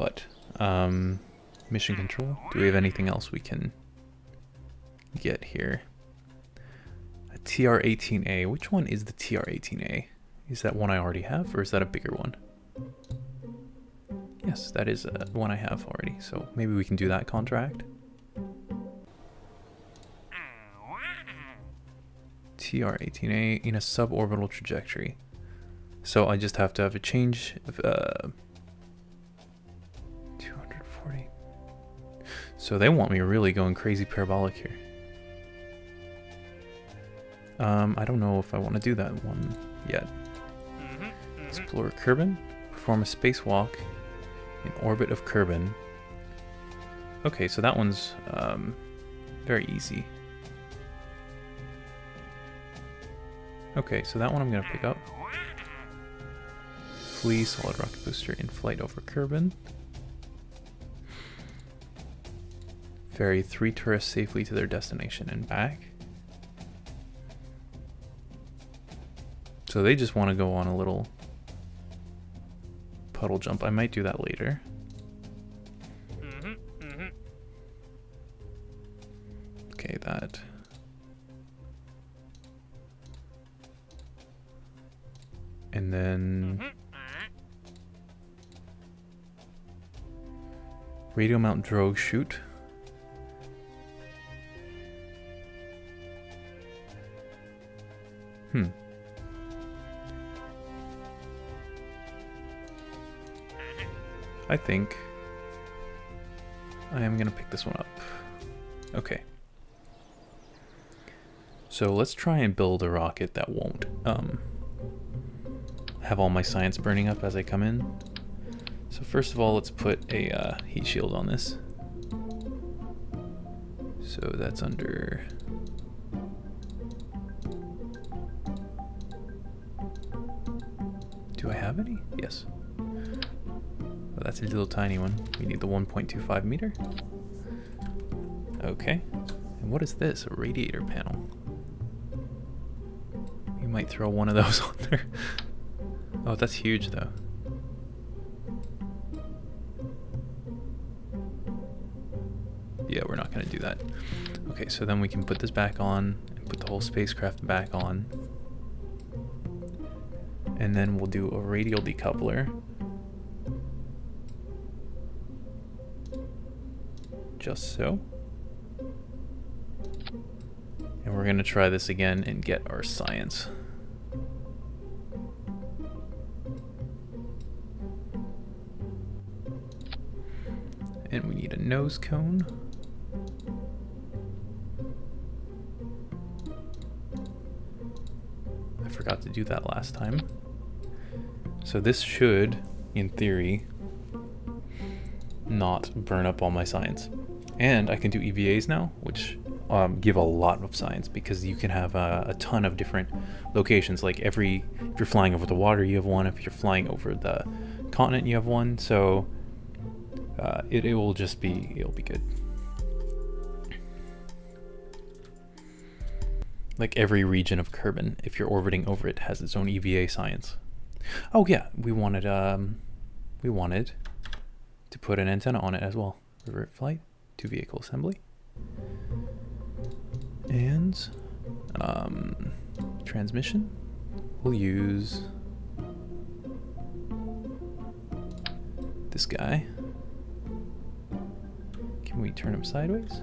But mission control. Do we have anything else we can get here? A TR-18A. Which one is the TR-18A? Is that one I already have, or is that a bigger one? Yes, that is one I have already. So maybe we can do that contract. TR-18A in a suborbital trajectory. So I just have to have a change of 240. So they want me really going crazy parabolic here. I don't know if I want to do that one yet. Explore Kerbin. Perform a spacewalk in orbit of Kerbin. Okay, so that one's very easy. Okay, so that one I'm going to pick up. Flee solid rocket booster in flight over Kerbin. Ferry 3 tourists safely to their destination and back. So they just want to go on a little puddle jump. I might do that later. Okay, that. And then radio mount drogue shoot. I think I am gonna pick this one up. Okay. So let's try and build a rocket that won't have all my science burning up as I come in. So first of all, let's put a heat shield on this. So that's under... Do I have any? Yes. Oh, that's a little tiny one. We need the 1.25 meter. Okay. And what is this? A radiator panel. You might throw one of those on there. Oh, that's huge though. Yeah, we're not going to do that. Okay, so then we can put this back on and put the whole spacecraft back on. And then we'll do a radial decoupler. Just so. And we're going to try this again and get our science. And we need a nose cone. I forgot to do that last time. So this should, in theory, not burn up all my science. And I can do EVAs now, which give a lot of science because you can have a ton of different locations. Like if you're flying over the water, you have one. If you're flying over the continent, you have one. So it will just be, it'll be good. Like every region of Kerbin, if you're orbiting over it, has its own EVA science. Oh yeah, we wanted to put an antenna on it as well. Revert flight to vehicle assembly. And transmission, we'll use this guy. Can we turn him sideways?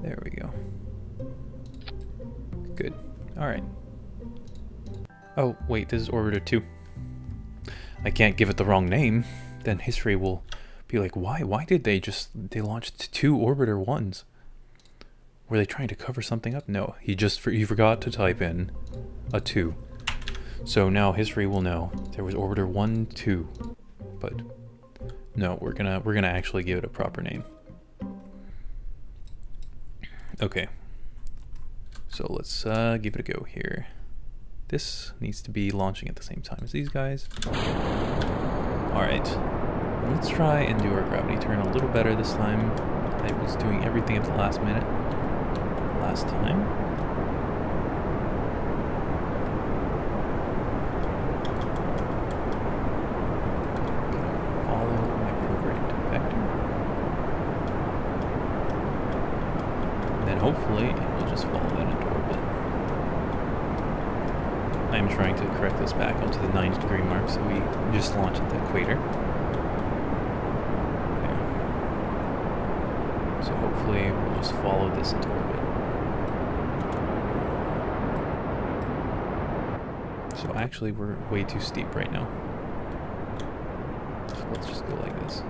There we go. Good. All right. Oh, wait, this is Orbiter 2. I can't give it the wrong name. Then history will be like, why did they launched 2 Orbiter 1s? Were they trying to cover something up? No, he forgot to type in a 2. So now history will know there was Orbiter 1, 2. But no, we're gonna actually give it a proper name. Okay. So let's give it a go here. This needs to be launching at the same time as these guys. Alright, let's try and do our gravity turn a little better this time. I was doing everything at the last minute last time. Follow my programmed vector. And then hopefully it will just follow that into orbit. I'm trying to correct this back onto the 90-degree mark, so we just launch at the equator. There. So hopefully we'll just follow this into orbit. So actually we're way too steep right now. So let's just go like this.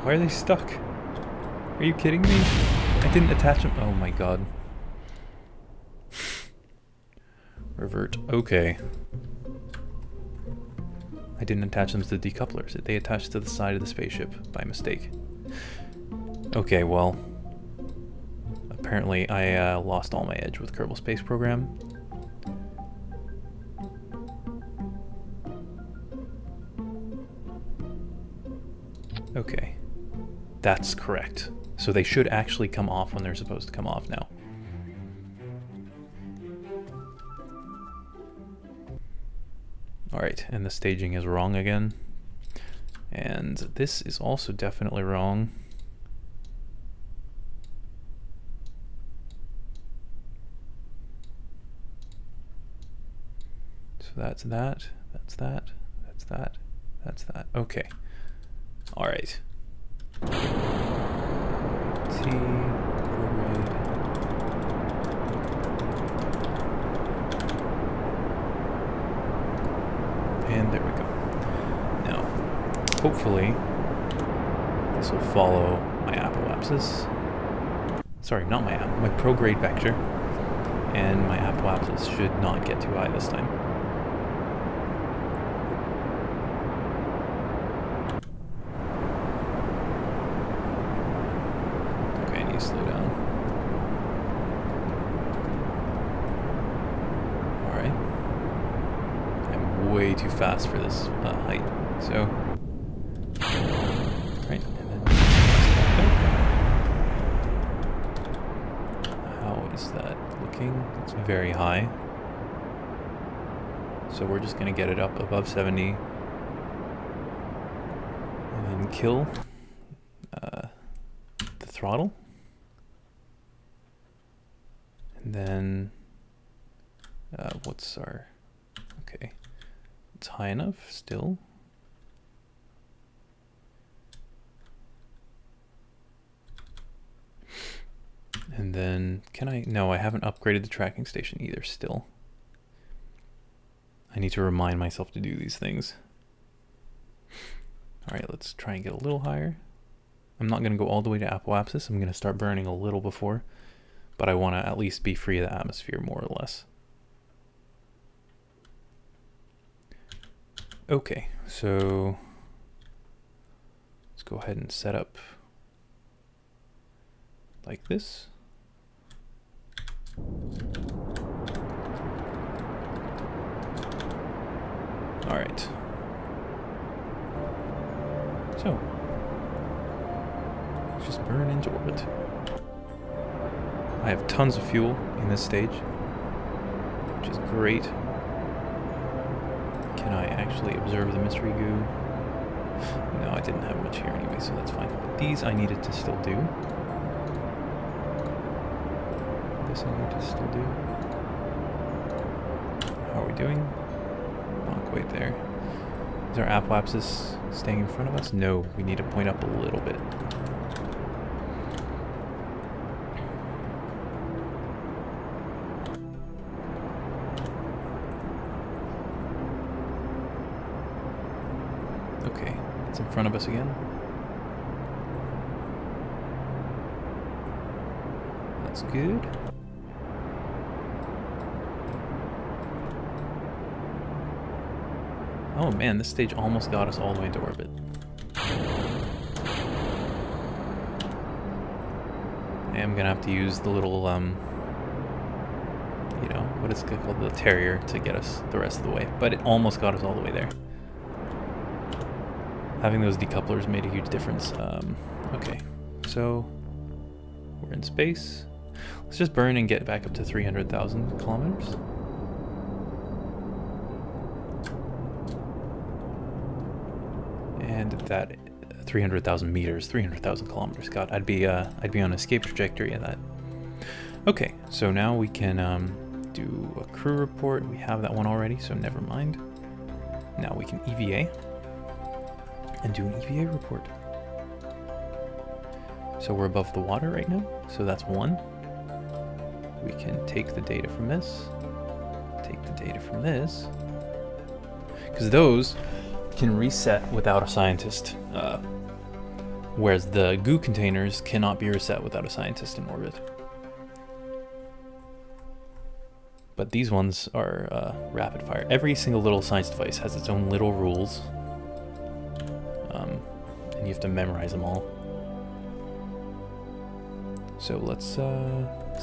Why are they stuck? Are you kidding me? I didn't attach them. Oh my god. Revert. Okay. I didn't attach them to the decouplers. They attached to the side of the spaceship by mistake. Okay, well. Apparently I lost all my edge with Kerbal Space Program. Okay. That's correct. So they should actually come off when they're supposed to come off now. Alright, and the staging is wrong again. And this is also definitely wrong. So that's that, that's that, that's that, that's that. Okay. Alright. T, prograde. And there we go. Now, hopefully, this will follow my apoapsis. Sorry, not my prograde vector. And my apoapsis should not get too high this time. Okay, I need to slow down. Alright. Way too fast for this height. So, right, and then how is that looking? It's very high. So we're just gonna get it up above 70, and then kill the throttle, and then what's our okay? It's high enough still. And then can I? No, I haven't upgraded the tracking station either still. I need to remind myself to do these things. Alright, let's try and get a little higher. I'm not going to go all the way to apoapsis. I'm going to start burning a little before, but I want to at least be free of the atmosphere more or less. Okay, so let's go ahead and set up like this. All right. So let's just burn into orbit. I have tons of fuel in this stage, which is great. Can I actually observe the mystery goo? No, I didn't have much here anyway, so that's fine. But these I needed to still do. This I need to still do. How are we doing? Not quite there. Is our apoapsis staying in front of us? No, we need to point up a little bit. Okay, it's in front of us again. That's good. Oh man, this stage almost got us all the way into orbit. I'm gonna have to use the little, you know, what is it called, the Terrier, to get us the rest of the way. But it almost got us all the way there. Having those decouplers made a huge difference. Okay, so we're in space. Let's just burn and get back up to 300,000 kilometers. And that 300,000 meters, 300,000 kilometers. God, I'd be on an escape trajectory at that. Okay, so now we can do a crew report. We have that one already, so never mind. Now we can EVA and do an EVA report. So we're above the water right now, so that's one. We can take the data from this, take the data from this, because those can reset without a scientist, whereas the goo containers cannot be reset without a scientist in orbit. But these ones are rapid fire. Every single little science device has its own little rules, and you have to memorize them all. So let's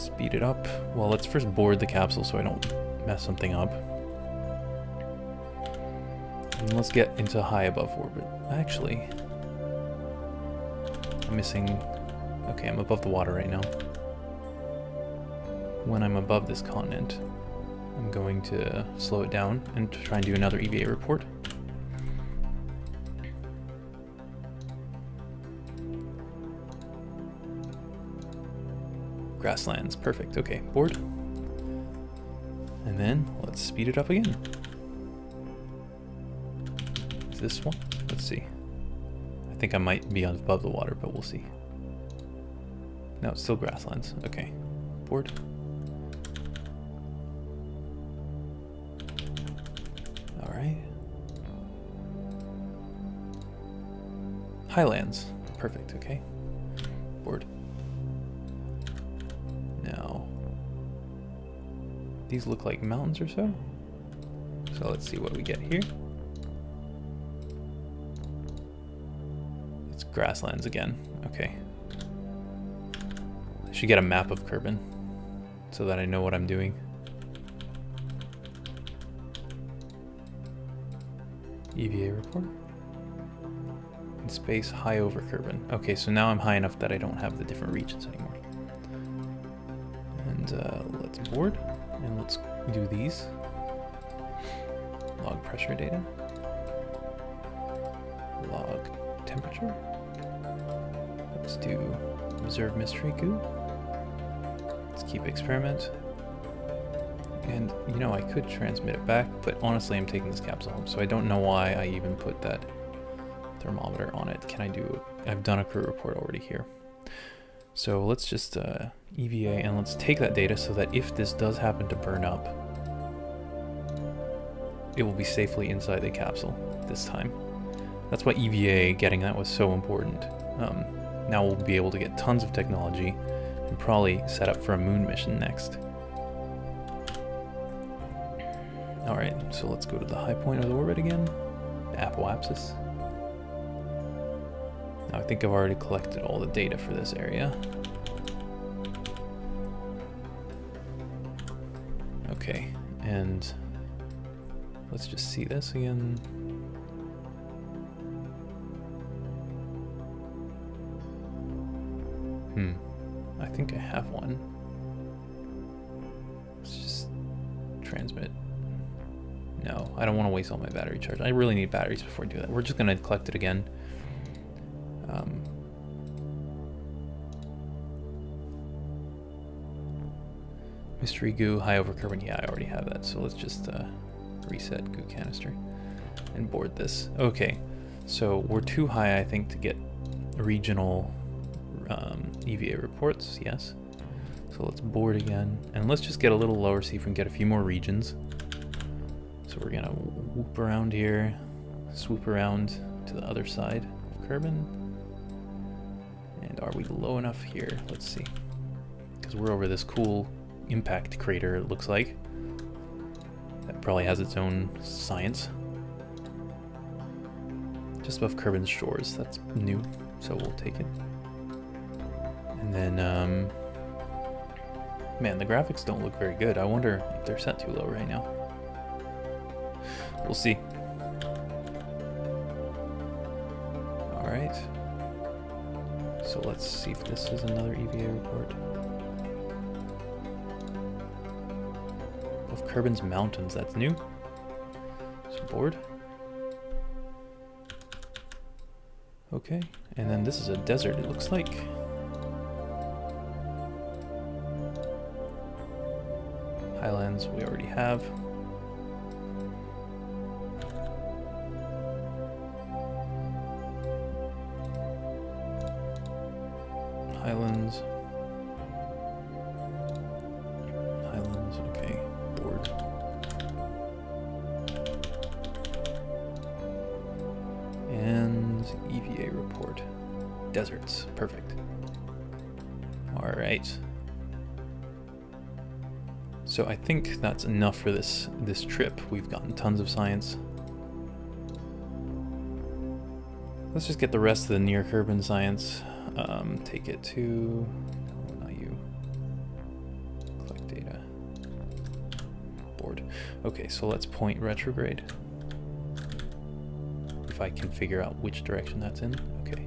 speed it up. Well, let's first board the capsule so I don't mess something up. And let's get into high above orbit. Actually, I'm missing... Okay, I'm above the water right now. When I'm above this continent, I'm going to slow it down and try and do another EVA report. Grasslands, perfect. Okay, board. And then let's speed it up again. Is this one? Let's see. I think I might be above the water, but we'll see. No, it's still grasslands. Okay, board. All right. Highlands, perfect. Okay, board. Now, these look like mountains or so. So let's see what we get here. It's grasslands again. Okay. I should get a map of Kerbin so that I know what I'm doing. EVA report. In space, high over Kerbin. Okay, so now I'm high enough that I don't have the different regions anymore. And let's board, and let's do these. Log pressure data. Log temperature. Let's do observe mystery goo. Let's keep experiment. And, you know, I could transmit it back, but honestly I'm taking this capsule home, so I don't know why I even put that thermometer on it. Can I do it? I've done a crew report already here. So let's just EVA, and let's take that data so that if this does happen to burn up, it will be safely inside the capsule this time. That's why EVA, getting that was so important. Now we'll be able to get tons of technology and probably set up for a moon mission next. Alright, so let's go to the high point of the orbit again. Apoapsis. Now I think I've already collected all the data for this area. Okay, and let's just see this again. I think I have one. Let's just transmit. No, I don't want to waste all my battery charge. I really need batteries before I do that. We're just going to collect it again. Mystery goo, high over Kerbin. Yeah, I already have that. So let's just reset goo canister and board this. Okay, so we're too high, I think, to get regional EVA reports. Yes. So let's board again, and let's just get a little lower, see if we can get a few more regions. So we're gonna whoop around here, swoop around to the other side of Kerbin. And are we low enough here? Let's see. Because we're over this cool impact crater, it looks like. That probably has its own science. Just above Kerbin's shores. That's new, so we'll take it. And then Man, the graphics don't look very good. I wonder if they're set too low right now. We'll see. Alright. So let's see if this is another EVA report. Of Kerbin's Mountains, that's new. So board. Okay, and then this is a desert, it looks like. Highlands we already have. Highlands. Highlands, okay. Board. And EVA report. Deserts. Perfect. Alright. So I think that's enough for this trip. We've gotten tons of science. Let's just get the rest of the near Kerbin science. Take it to... Oh, not you. Collect data. Board. Okay, so let's point retrograde. If I can figure out which direction that's in. Okay.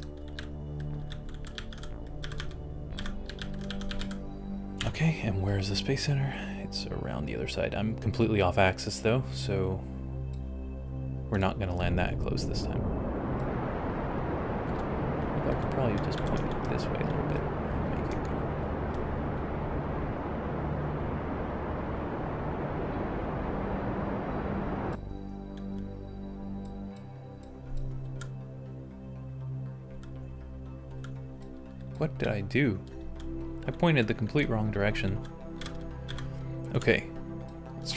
Okay, and where's the Space Center? It's around the other side. I'm completely off axis though, so we're not going to land that close this time. I could probably just point it this way a little bit. Make it go. What did I do? I pointed the complete wrong direction. Okay, let's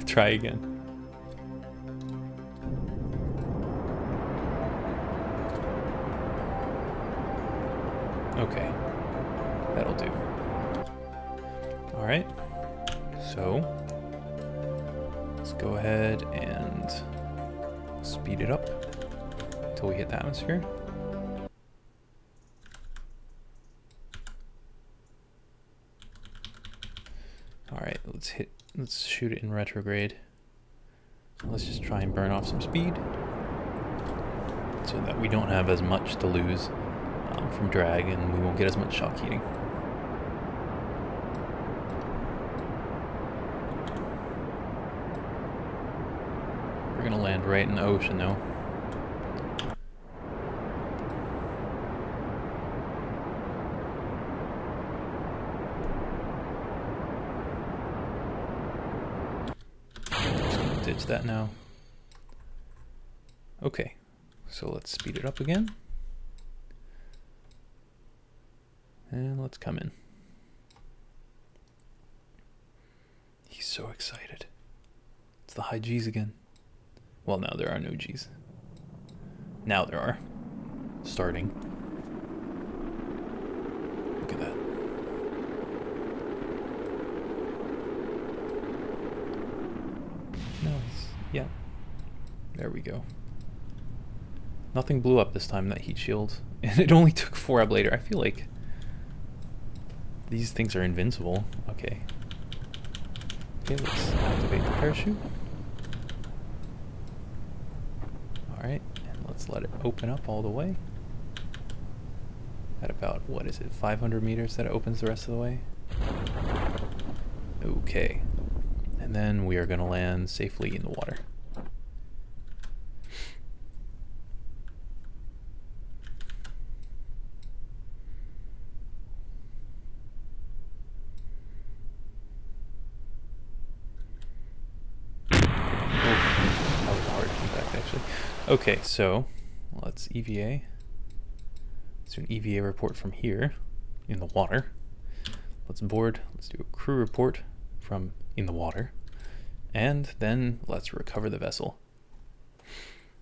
try again. Okay, that'll do. All right, so let's go ahead and speed it up until we hit the atmosphere. All right, let's shoot it in retrograde. Let's just try and burn off some speed so that we don't have as much to lose from drag and we won't get as much shock heating. We're gonna land right in the ocean though. Ditch that now. Okay, so let's speed it up again. And let's come in. He's so excited. It's the high G's again. Well, now there are no G's. Now there are. Starting. Look at that. Nice. Yeah. There we go. Nothing blew up this time, that heat shield. And it only took 4 ablator. I feel like these things are invincible. Okay. Okay, let's activate the parachute. Alright, and let's let it open up all the way. At about, what is it, 500 meters that it opens the rest of the way? Okay. And then we are going to land safely in the water. Okay, so let's EVA. Let's do an EVA report from here in the water. Let's board. Let's do a crew report from in the water. And then let's recover the vessel.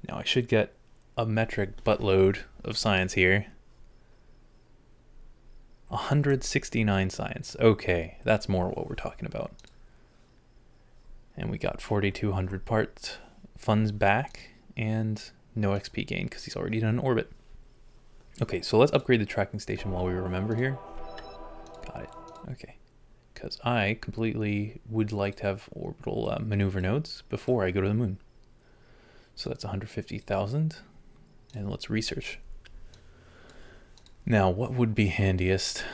Now I should get a metric buttload of science here. 169 science. Okay, that's more what we're talking about. And we got 4,200 parts funds back. And no XP gain because he's already done an orbit. Okay, so let's upgrade the tracking station while we remember here. Got it. Okay. because I completely would like to have orbital maneuver nodes before I go to the moon. So that's 150,000, and let's research. Now, what would be handiest?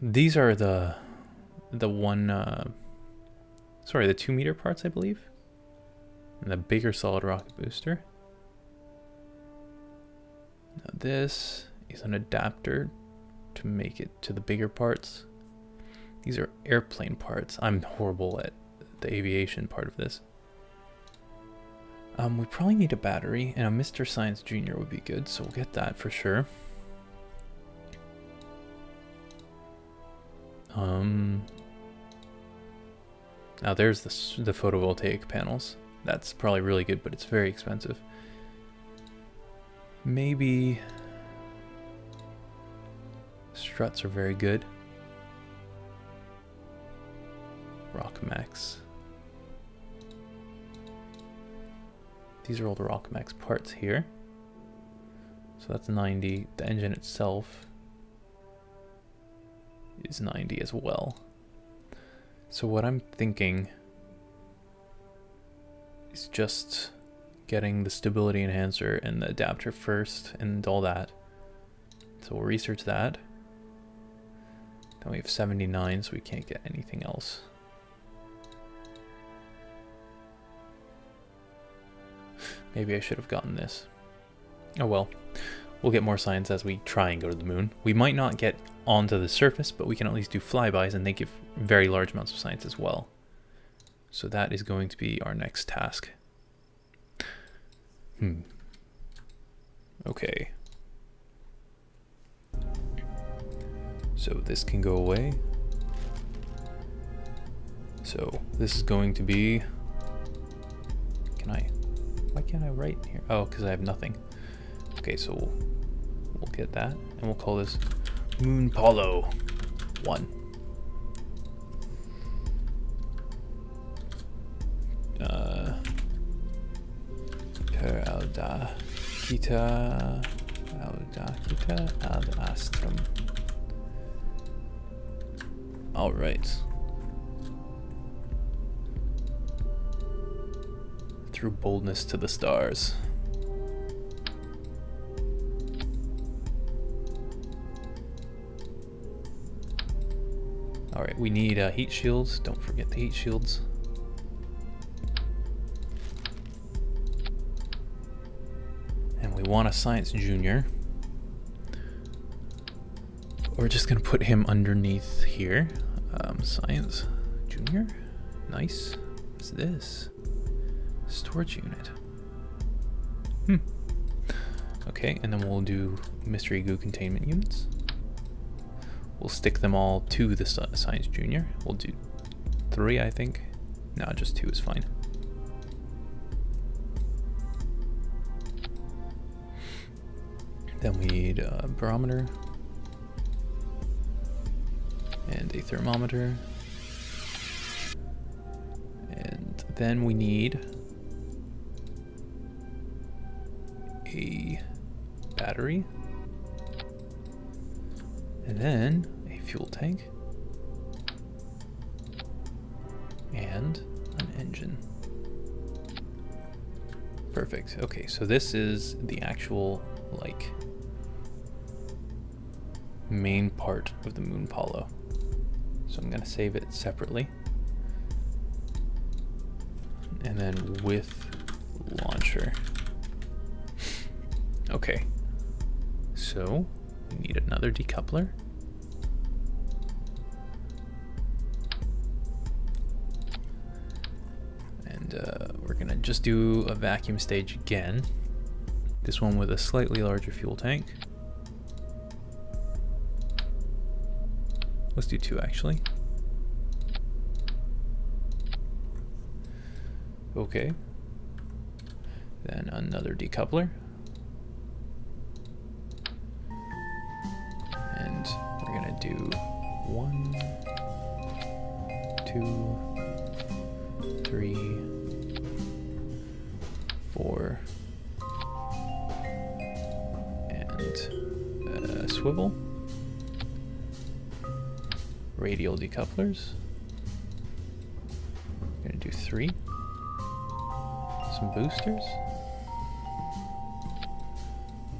These are the 2 meter parts, I believe, and the bigger solid rocket booster. Now this is an adapter to make it to the bigger parts. These are airplane parts. I'm horrible at the aviation part of this. We probably need a battery, and a Mr. Science Jr. would be good, so we'll get that for sure. Now there's the photovoltaic panels. That's probably really good, but it's very expensive. Maybe struts are very good. Rockmax. These are all the Rockmax parts here. So that's 90. The engine itself is 90 as well. So what I'm thinking is just getting the stability enhancer and the adapter first and all that. So we'll research that. Then we have 79, so we can't get anything else. Maybe I should have gotten this. Oh well, we'll get more science as we try and go to the moon. We might not get onto the surface, but we can at least do flybys, and they give very large amounts of science as well. So that is going to be our next task. Okay. So this can go away. So this is going to be... Why can't I write here? Oh, because I have nothing. Okay, so we'll get that, and we'll call this Moon Polo 1. Per audacita ad astrum. All right. Through boldness to the stars. All right, we need heat shields. Don't forget the heat shields. And we want a Science Junior. We're just gonna put him underneath here. Science Junior. Nice. What's this? Storage unit. Okay, and then we'll do mystery goo containment units. We'll stick them all to the Science Junior. We'll do 3, I think. No, just 2 is fine. Then we need a barometer and a thermometer. And then we need a battery, and then a fuel tank, and an engine. Perfect. Okay, so this is the actual, like, main part of the Moon Polo. So I'm gonna save it separately. And then with launcher. Okay, so we need another decoupler. And we're gonna just do a vacuum stage again. This one with a slightly larger fuel tank. Let's do 2 actually. Okay. Then another decoupler. And we're gonna do 1, 2, 3, 4, and swivel. Radial decouplers. Gonna do 3. Some boosters.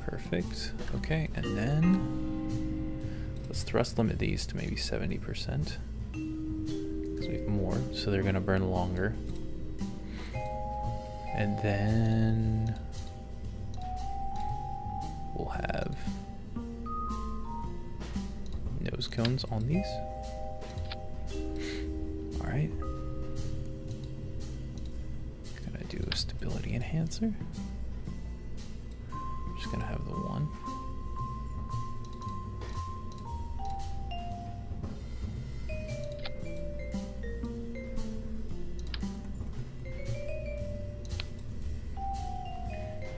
Perfect. Okay, and then let's thrust limit these to maybe 70%. Because we have more, so they're gonna burn longer. And then we'll have nose cones on these. Alright. Gonna do a stability enhancer. Just gonna have the 1.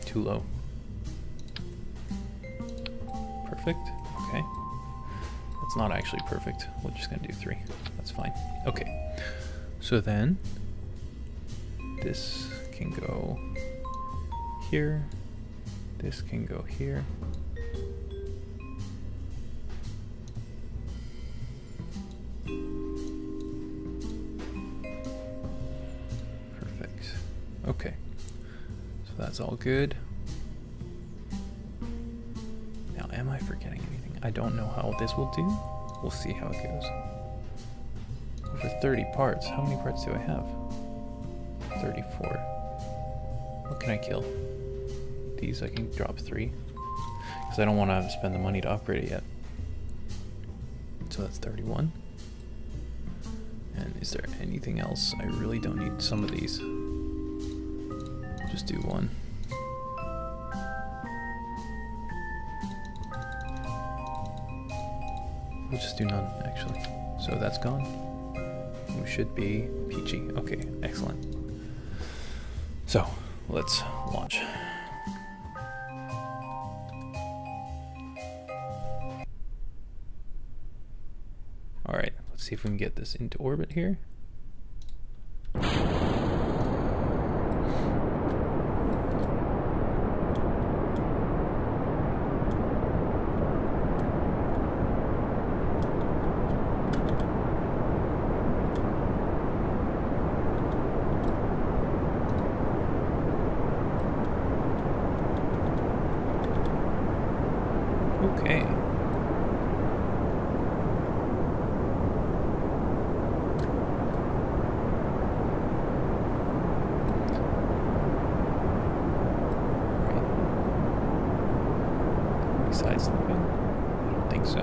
Too low. Perfect. Okay. That's not actually perfect. We're just gonna do 3. That's fine. Okay. So then this can go here. This can go here. Perfect. Okay. So that's all good. Now, am I forgetting anything? I don't know how this will do. We'll see how it goes. Over 30 parts. How many parts do I have? 34. What can I kill? These I can drop 3. Because I don't want to spend the money to upgrade it yet. So that's 31. And is there anything else? I really don't need some of these. Just do 1. We'll just do none, actually. So that's gone. We should be peachy. Okay, excellent. So, let's launch. Alright, let's see if we can get this into orbit here. Okay. Side slipping? I don't think so.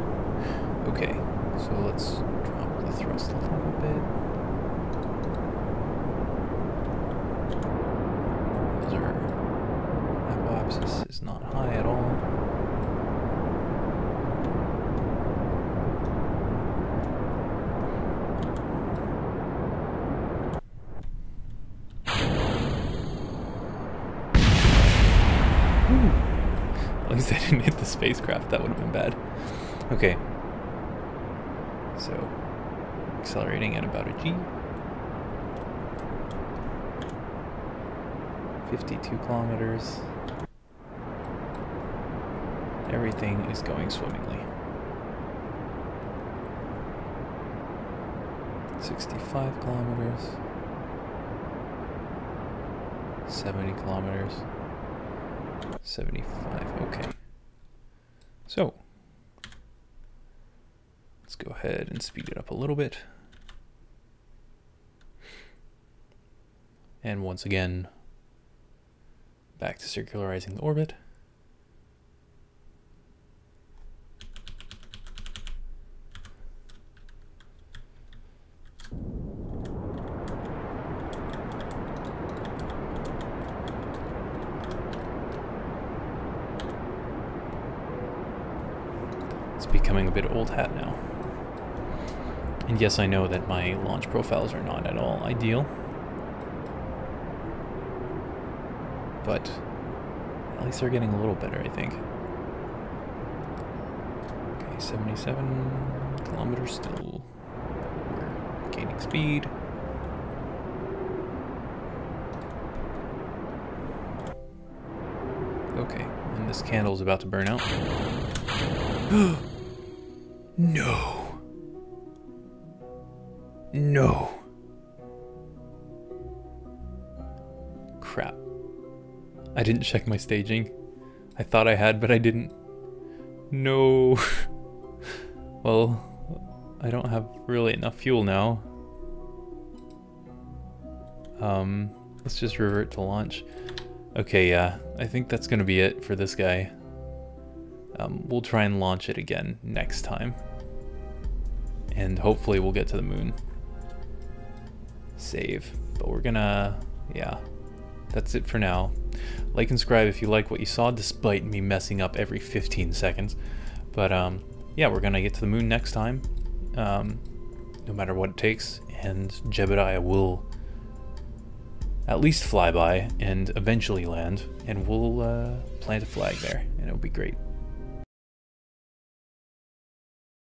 Okay, so let's drop the thrust a little bit. Those are hypoapsis is not high at all. At least I didn't hit the spacecraft, that would have been bad. Okay. So, accelerating at about a G. 52 kilometers. Everything is going swimmingly. 65 kilometers. 70 kilometers. 75, okay. So, let's go ahead and speed it up a little bit. And once again, back to circularizing the orbit. Becoming a bit old hat now. And yes, I know that my launch profiles are not at all ideal, but at least they're getting a little better, I think. Okay, 77 kilometers still. We're gaining speed. Okay, and this candle is about to burn out. No. No. crap. I didn't check my staging. I thought I had, but I didn't. No. Well, I don't have really enough fuel now. Let's just revert to launch. Okay, yeah, I think that's gonna be it for this guy. We'll try and launch it again next time. And hopefully we'll get to the moon. Save. But we're gonna, yeah, that's it for now. Like and subscribe if you like what you saw, despite me messing up every 15 seconds. But yeah, we're gonna get to the moon next time, no matter what it takes, and Jebediah will at least fly by and eventually land, and we'll plant a flag there, and it'll be great.